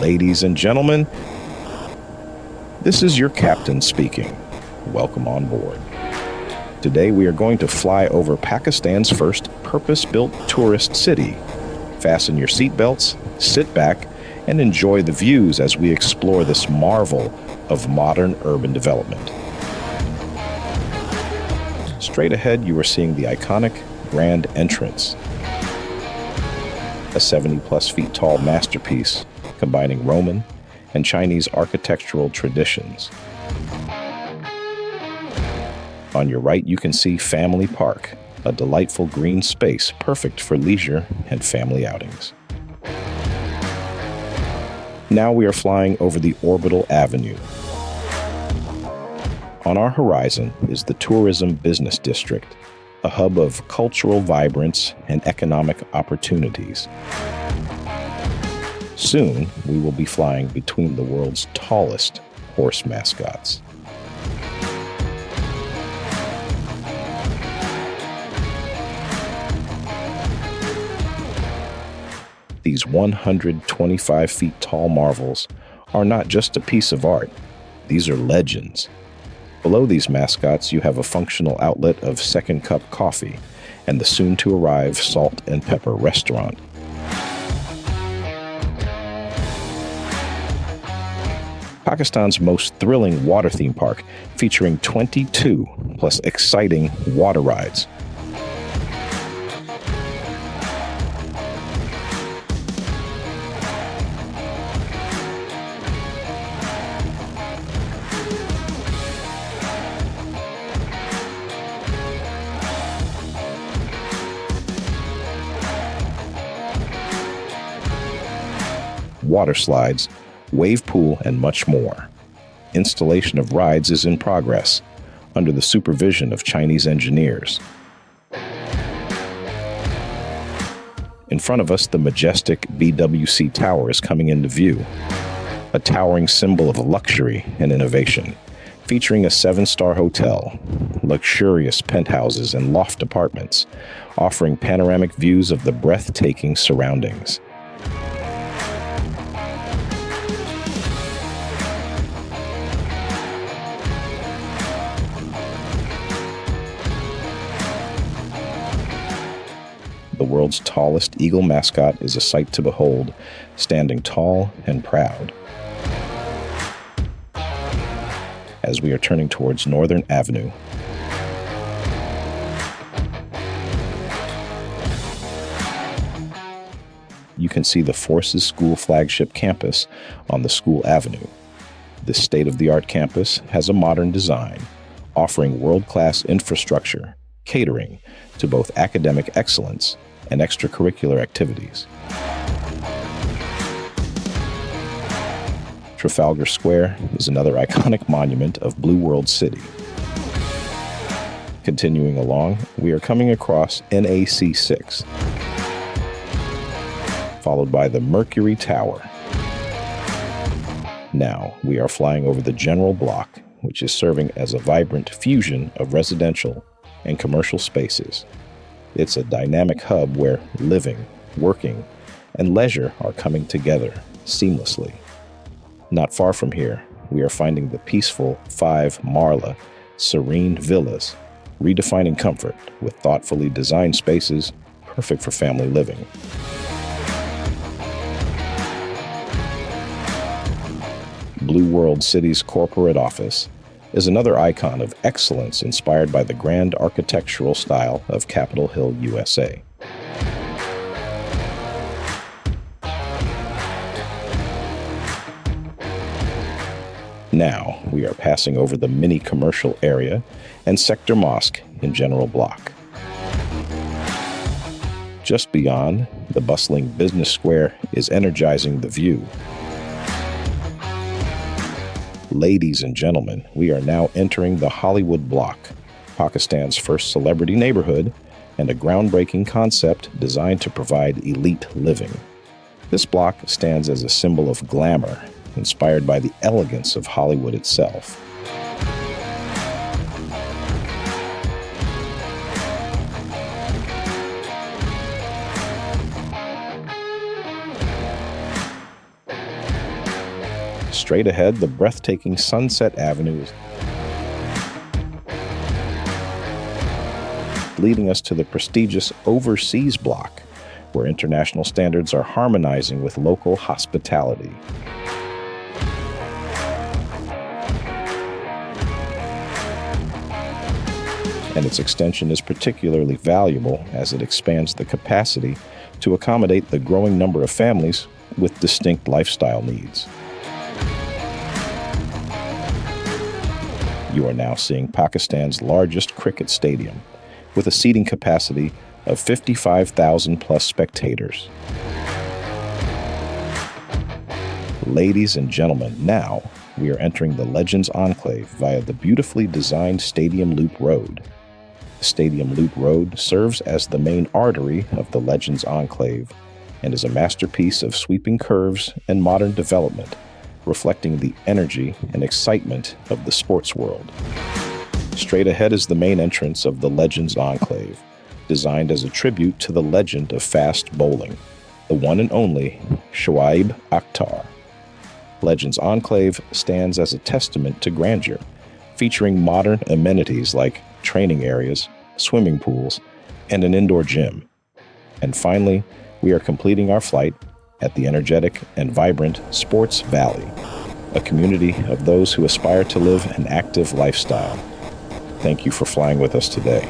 Ladies and gentlemen, this is your captain speaking. Welcome on board. Today we are going to fly over Pakistan's first purpose-built tourist city. Fasten your seatbelts, sit back, and enjoy the views as we explore this marvel of modern urban development. Straight ahead, you are seeing the iconic Grand Entrance, a 70-plus feet tall masterpiece combining Roman and Chinese architectural traditions. On your right, you can see Family Park, a delightful green space perfect for leisure and family outings. Now we are flying over the Orbital Avenue. On our horizon is the Tourism Business District, a hub of cultural vibrance and economic opportunities. Soon, we will be flying between the world's tallest horse mascots. These 125 feet tall marvels are not just a piece of art, these are legends. Below these mascots, you have a functional outlet of Second Cup Coffee and the soon-to-arrive Salt and Pepper restaurant. Pakistan's most thrilling water theme park, featuring 22 plus exciting water rides. Water slides, wave pool, and much more. Installation of rides is in progress under the supervision of Chinese engineers. In front of us, the majestic BWC Tower is coming into view, a towering symbol of luxury and innovation, featuring a 7-star hotel, luxurious penthouses, and loft apartments, offering panoramic views of the breathtaking surroundings. The world's tallest eagle mascot is a sight to behold, standing tall and proud. As we are turning towards Northern Avenue, you can see the Forces School flagship campus on the School Avenue. This state-of-the-art campus has a modern design, offering world-class infrastructure, catering to both academic excellence and extracurricular activities. Trafalgar Square is another iconic monument of Blue World City. Continuing along, we are coming across NAC 6, followed by the Mercury Tower. Now, we are flying over the General Block, which is serving as a vibrant fusion of residential and commercial spaces. It's a dynamic hub where living, working, and leisure are coming together seamlessly. Not far from here, we are finding the peaceful 5 Marla serene villas, redefining comfort with thoughtfully designed spaces perfect for family living. Blue World City's corporate office is another icon of excellence inspired by the grand architectural style of Capitol Hill, USA. Now, we are passing over the mini commercial area and Sector Mosque in General Block. Just beyond, the bustling business square is energizing the view. Ladies and gentlemen, we are now entering the Hollywood Block, Pakistan's first celebrity neighborhood, and a groundbreaking concept designed to provide elite living. This block stands as a symbol of glamour, inspired by the elegance of Hollywood itself. Straight ahead, the breathtaking Sunset Avenue is leading us to the prestigious Overseas Block, where international standards are harmonizing with local hospitality. And its extension is particularly valuable as it expands the capacity to accommodate the growing number of families with distinct lifestyle needs. You are now seeing Pakistan's largest cricket stadium, with a seating capacity of 55,000 plus spectators. Ladies and gentlemen, now we are entering the Legends Enclave via the beautifully designed Stadium Loop Road. The Stadium Loop Road serves as the main artery of the Legends Enclave and is a masterpiece of sweeping curves and modern development, reflecting the energy and excitement of the sports world. Straight ahead is the main entrance of the Legends Enclave, designed as a tribute to the legend of fast bowling, the one and only Shoaib Akhtar. Legends Enclave stands as a testament to grandeur, featuring modern amenities like training areas, swimming pools, and an indoor gym. And finally, we are completing our flight at the energetic and vibrant Sports Valley, a community of those who aspire to live an active lifestyle. Thank you for flying with us today.